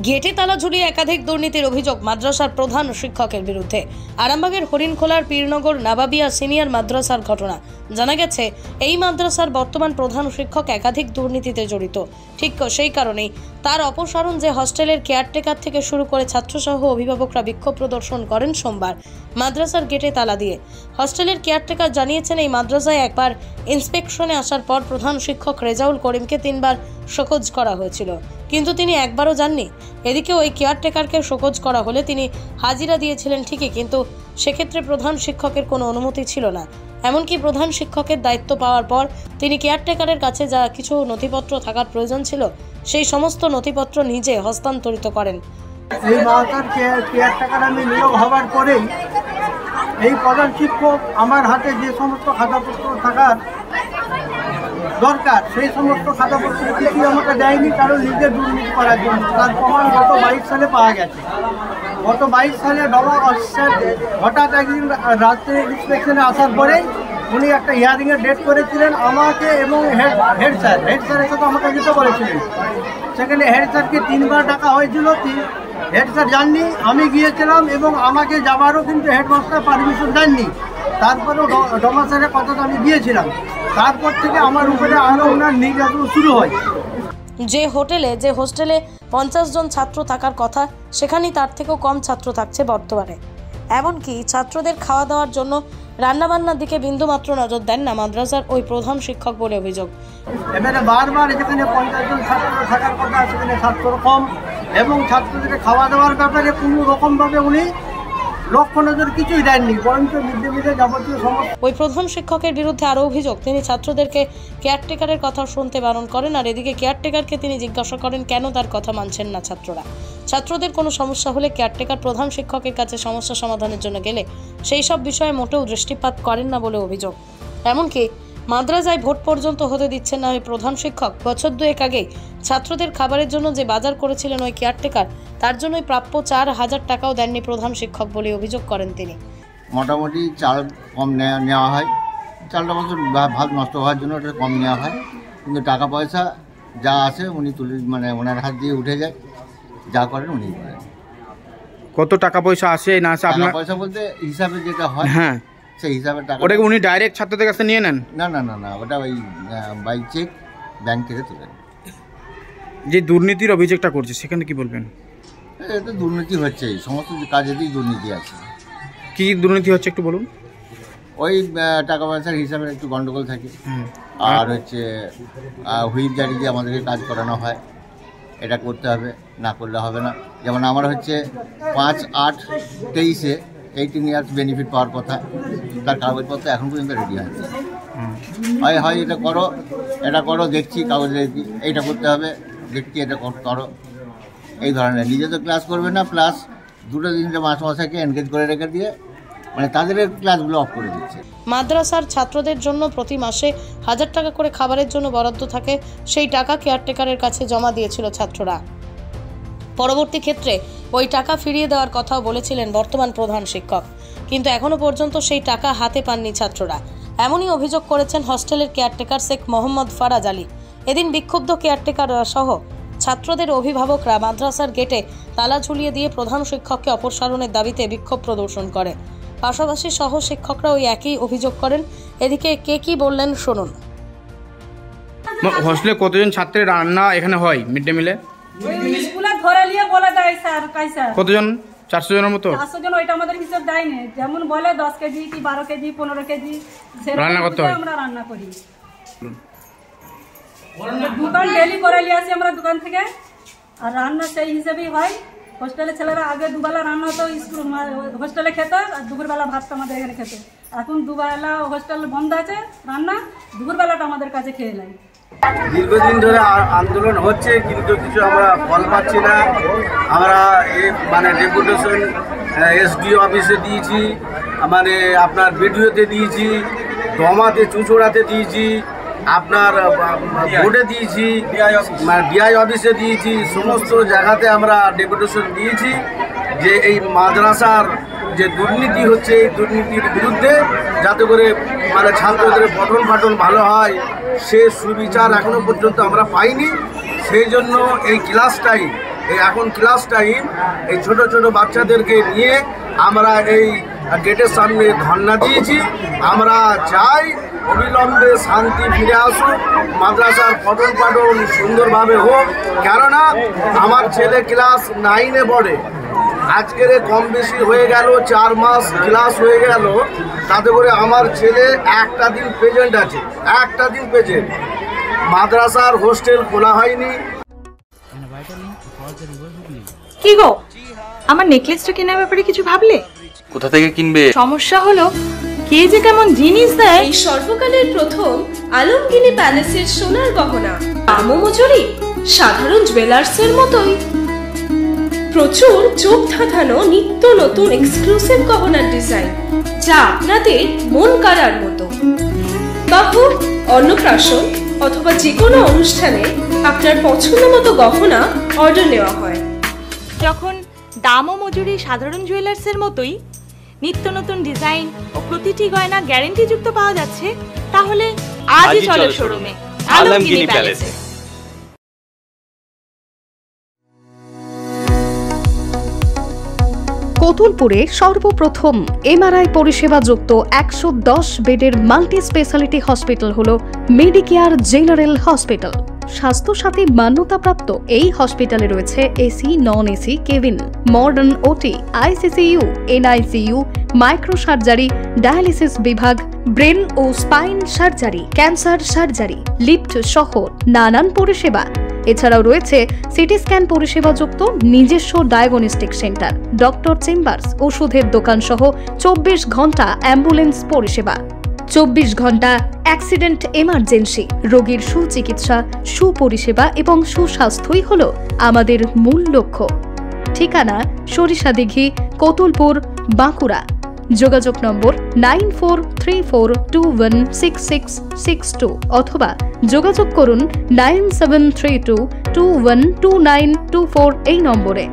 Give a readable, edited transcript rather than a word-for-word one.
গেটে তালা ঝুলিয়ে একাধিক দুর্নীতির অভিযোগ মাদ্রাসার প্রধান শিক্ষকের বিরুদ্ধে। আরামবাগের হরিণখোলার পীরনগর নাবাবিয়া সিনিয়র মাদ্রাসার ঘটনা। জানা গেছে এই মাদ্রাসার বর্তমান প্রধান শিক্ষক একাধিক দুর্নীতিতে জড়িত। ঠিক সেই কারণেই তার অপসারণ যে হস্টেলের কেয়ারটেকার থেকে শুরু করে ছাত্রসহ অভিভাবকরা বিক্ষোভ প্রদর্শন করেন সোমবার মাদ্রাসার গেটে তালা দিয়ে। হস্টেলের কেয়ারটেকার জানিয়েছেন এই মাদ্রাসায় একবার ইন্সপেকশনে আসার পর প্রধান শিক্ষক রেজাউল করিমকে 3 বার শোকজ করা হয়েছিল, কিন্তু তিনি একবারও যাননি। এদিকে ওই কেয়ারটেকারকে শোকজ করা হলে তিনি হাজিরা দিয়েছিলেন ঠিকই, কিন্তু সেক্ষেত্রে প্রধান শিক্ষকের কোনো অনুমতি ছিল না। এমনকি প্রধান শিক্ষকের দায়িত্ব পাওয়ার পর তিনি কেয়ারটেকারের কাছে যা কিছু নথিপত্র থাকার প্রয়োজন ছিল সেই সমস্ত নথিপত্র নিজে হস্তান্তরিত করেন। এই মাদ্রাসার কেয়ারটেকার আমি নিয়োগ হওয়ার পরেই এই প্রধান শিক্ষক আমার হাতে যে সমস্ত খাতাপত্র থাকার দরকার সেই সমস্ত খাতাপত্র কিছু আমাকে দেয়নি, কারণ নিজে দুর্নীতি করার জন্য। তার প্রমাণ গত 22 সালে পাওয়া গেছে। গত 22 সালে ডবল অফিসার হঠাৎ একদিন রাত্রে ইন্সপেকশনে আসার পরেই উনি একটা হিয়ারিংয়ের ডেট করেছিলেন আমাকে এবং হেড স্যারের সাথে আমাকে যেতে বলেছিলেন। সেখানে হেড স্যারকে 3 বার ডাকা হয়েছিল, হেড স্যার যাননি, আমি গিয়েছিলাম এবং আমাকে যাবারও কিন্তু হেডমাস্টার পারমিশন দেননি। তারপরেও ডমা স্যারের কথাটা আমি দিয়েছিলাম। তারপর থেকে আমার উপরে আরও ওনার নির্যাতন শুরু হয়। যে হোস্টেলে 50 জন ছাত্র থাকার কথা সেখানেই তার থেকেও কম ছাত্র থাকছে বর্তমানে। এমনকি ছাত্রদের খাওয়া দাওয়ার জন্য রান্নাবান্নার দিকে বিন্দুমাত্র নজর দেন না মাদ্রাসার ওই প্রধান শিক্ষক বলে অভিযোগ। এবারে বারবার যেখানে 50 জন ছাত্র থাকার কথা সেখানে ছাত্র কম এবং ছাত্রদের খাওয়া দাওয়ার ব্যাপারে কোনো রকমভাবে উনি লক্ষ্য নজর কিছুই দেননি, বরঞ্চ মিড ডে মিলে যাবতীয় সমস্ত। ওই প্রধান শিক্ষকের বিরুদ্ধে আরও অভিযোগ তিনি ছাত্রদেরকে কেয়ারটেকারের কথা শুনতে বারণ করেন, আর এদিকে কেয়ারটেকারকে তিনি জিজ্ঞাসা করেন কেন তার কথা মানছেন না ছাত্ররা। ছাত্রদের কোনো সমস্যা হলে কেয়ারটেকার প্রধান শিক্ষকের কাছে সমস্যা সমাধানের জন্য গেলে সেই সব বিষয়ে মোটেও দৃষ্টিপাত করেন না বলে অভিযোগ। এমনকি মাদ্রাসায় ভোট পর্যন্ত হতে দিচ্ছেন না ওই প্রধান শিক্ষক। বছর 2 আগেই ছাত্রদের খাবারের জন্য যে বাজার করেছিলেন ওই কেয়ারটেকার, তার জন্যই প্রাপ্য 4000 টাকাও দেননি প্রধান শিক্ষক বলে অভিযোগ করেন তিনি। মোটামুটি চাল কম নেওয়া হয়, চালটা বছর ভাত নষ্ট হওয়ার জন্য ওটা কম নেওয়া হয়, কিন্তু টাকা পয়সা যা আসে উনি তুলে ওনার হাত দিয়ে উঠে যায়, যা করেন উনি করেন। কত টাকা পয়সা আসে না আসে? আপনার পয়সা বলতে হিসাবে যেটা হয়, হ্যাঁ সেই হিসাবে টাকা। ওটাকে উনি ডাইরেক্ট ছাত্রদের কাছে নিয়ে নেন? না না না না, ওটা ওই বাই চেক ব্যাংক থেকে তুলে। যে দুর্নীতির অভিযোগটা করছে সেখানে কি বলবেন? এটা দুর্নীতি হচ্ছে, সমস্ত কাজেতেই দুর্নীতি আছে। কি দুর্নীতি হচ্ছে একটু বলুন। ওই টাকা পয়সার হিসাবে একটু গন্ডগোল থাকে, আর হচ্ছে হুইপ জারি দিয়ে আমাদেরকে কাজ করানো হয়, এটা করতে হবে, না করলে হবে না। যেমন আমার হচ্ছে 5-8-23-এ 18 ইয়ার্স বেনিফিট পাওয়ার কথা, তার কাগজপত্র এখন পর্যন্ত রেডি হয়নি। হয় এটা করো দেখছি কাগজ দেখি, এইটা করতে হবে দেখছি, এটা করো, এই ধরনের। নিজে তো ক্লাস করবে না, প্লাস 2-3টে মাস্টারমশাইকে এনগেজ করে রেখে দিয়ে তাদের ক্লাসগুলো অফ করে দিচ্ছে। মাদ্রাসার ছাত্রদের জন্য প্রতি মাসে 1000 টাকা করে খাবারের জন্য বরাদ্দ থাকে, সেই টাকা কেয়ারটেকারের কাছে জমা দিয়েছিল ছাত্ররা। পরবর্তী ক্ষেত্রে ওই টাকা ফিরিয়ে দেওয়ার কথাও বলেছিলেন বর্তমান প্রধান শিক্ষক, কিন্তু এখনো পর্যন্ত সেই টাকা হাতে পাননি ছাত্ররা। এমনই অভিযোগ করেছেন হস্টেলের কেয়ারটেকার শেখ মোহাম্মদ ফারাজ আলী। এদিন বিক্ষুব্ধ কেয়ারটেকার সহ ছাত্রদের অভিভাবকরা মাদ্রাসার গেটে তালা ঝুলিয়ে দিয়ে প্রধান শিক্ষককে অপসারণের দাবিতে বিক্ষোভ প্রদর্শন করে। পাশাপাশি সহ শিক্ষকরা ওই একই অভিযোগ করেন। এদিকে কে কি বললেন শুনুন। হোস্টেলে কতজন ছাত্রের রান্না এখানে হয় মিড ডে মিলে? কতজন? 400 জনের মতো। 400 জন, ওইটা আমাদের হিসাব দেয়নি। যেমন বলে 10 কেজি কি 12 কেজি 15 কেজি রান্না করতে হয়, আমরা রান্না করি। দোকান ডেলি করে নিয়ে আসি আমরা দোকান থেকে, আর রান্না সেই হিসাবেই হয়। হোস্টেলে ছেলেরা আগে দুবেলা রান্না হতো, স্কুল হোস্টেলে খেত, আর দুপুরবেলা ভাতটা আমাদের এখানে খেত। এখন দুবেলা হোস্টেল বন্ধ আছে রান্না, দুপুরবেলাটা আমাদের কাছে খেয়ে নেয়। দীর্ঘদিন ধরে আন্দোলন হচ্ছে, কিন্তু কিছু আমরা ফল পাচ্ছি না। আমরা ডেপুটেশন এসডিও অফিসে দিয়েছি, আপনার বিডিওতে দিয়েছি, দমাতে চুঁচুড়াতে দিয়েছি, আপনার বোর্ডে দিয়েছি, ডিআই অফিসে দিয়েছি। সমস্ত জায়গাতে আমরা ডেপুটেশন দিয়েছি যে এই মাদ্রাসার যে দুর্নীতি হচ্ছে এই দুর্নীতির বিরুদ্ধে যাতে করে ছাত্রদের পঠন পাঠন ভালো হয় সে সুবিচার এখনো পর্যন্ত আমরা পাইনি। সেই জন্য এই ক্লাসটাই এই এখন ক্লাস টাইম, এই ছোট ছোট বাচ্চাদেরকে নিয়ে আমরা এই গেটের সামনে ধর্ণা দিয়েছি। আমরা চাই অবিলম্বে শান্তি ফিরে আসুক, মাদ্রাসার পঠন পাঠন সুন্দরভাবে হোক। কেননা আমার ছেলে ক্লাস 9-এ পড়ে, আজকের কম বেশি হয়ে গেল 4 মাস ক্লাস হয়ে গেল, তাতে করে আমার ছেলে একটা দিন প্রেজেন্ট আছে, একটা দিন প্রেজেন্ট। মাদ্রাসার হোস্টেল খোলা হয়নি। কি গো, আমার নেকলেসটা কেনার ব্যাপারে কিছু ভাবলে? কোথা থেকে কিনবে? সমস্যা হলো কে যে কেমন জিনিস দেয়। এই সর্বকালের প্রথম আলমগিনি প্যালেসের সোনার গহনা, দামও মজুরি সাধারণ জুয়েলার্সের মতোই। প্রচুর চোখ ধাঁধানো নিত্য নতুন এক্সক্লুসিভ গহনার ডিজাইন, যা আপনাদের মন কাড়ার মতো। বাহু, অন্নপ্রাশন অথবা যে কোনো অনুষ্ঠানে আপনার পছন্দ মতো গহনা অর্ডার নেওয়া হয়। যখন দাম ও মজুরি সাধারণ জুয়েলার্সের মতোই, নিত্য নতুন ডিজাইন ও প্রতিটি গয়না গ্যারান্টি যুক্ত পাওয়া যাচ্ছে, তাহলে আজই চলো শোরুমে আলমগিনি প্যালেসে। কতুলপুরে সর্বপ্রথম এমআরআই পরিষেবা যুক্ত 110 বেডের মাল্টি স্পেশালিটি হসপিটাল হল মেডিকেয়ার জেনারেল হসপিটাল। স্বাস্থ্যসাথী মান্যতাপ্রাপ্ত এই হসপিটালে রয়েছে AC, non AC cabin, modern OT, ICCU, NICU, micro surgery, dialysis বিভাগ, ব্রেন ও spine surgery, cancer surgery, lift সহ নানান পরিষেবা। এছাড়াও রয়েছে সিটি স্ক্যান পরিষেবা যুক্ত নিজস্ব ডায়াগনস্টিক সেন্টার, ডক্টর চেম্বার্স, ওষুধের দোকান সহ 24 ঘন্টা অ্যাম্বুলেন্স পরিষেবা, 24 ঘন্টা অ্যাক্সিডেন্ট এমার্জেন্সি। রোগীর সুচিকিৎসা, সুপরিষেবা এবং সুস্বাস্থ্যই হল আমাদের মূল লক্ষ্য। ঠিকানা সরিষাদিঘি, কতুলপুর, বাঁকুড়া। যোগাযোগ নম্বর 9434216662 অথবা যোগাযোগ করুন 9732212924 এই নম্বরে।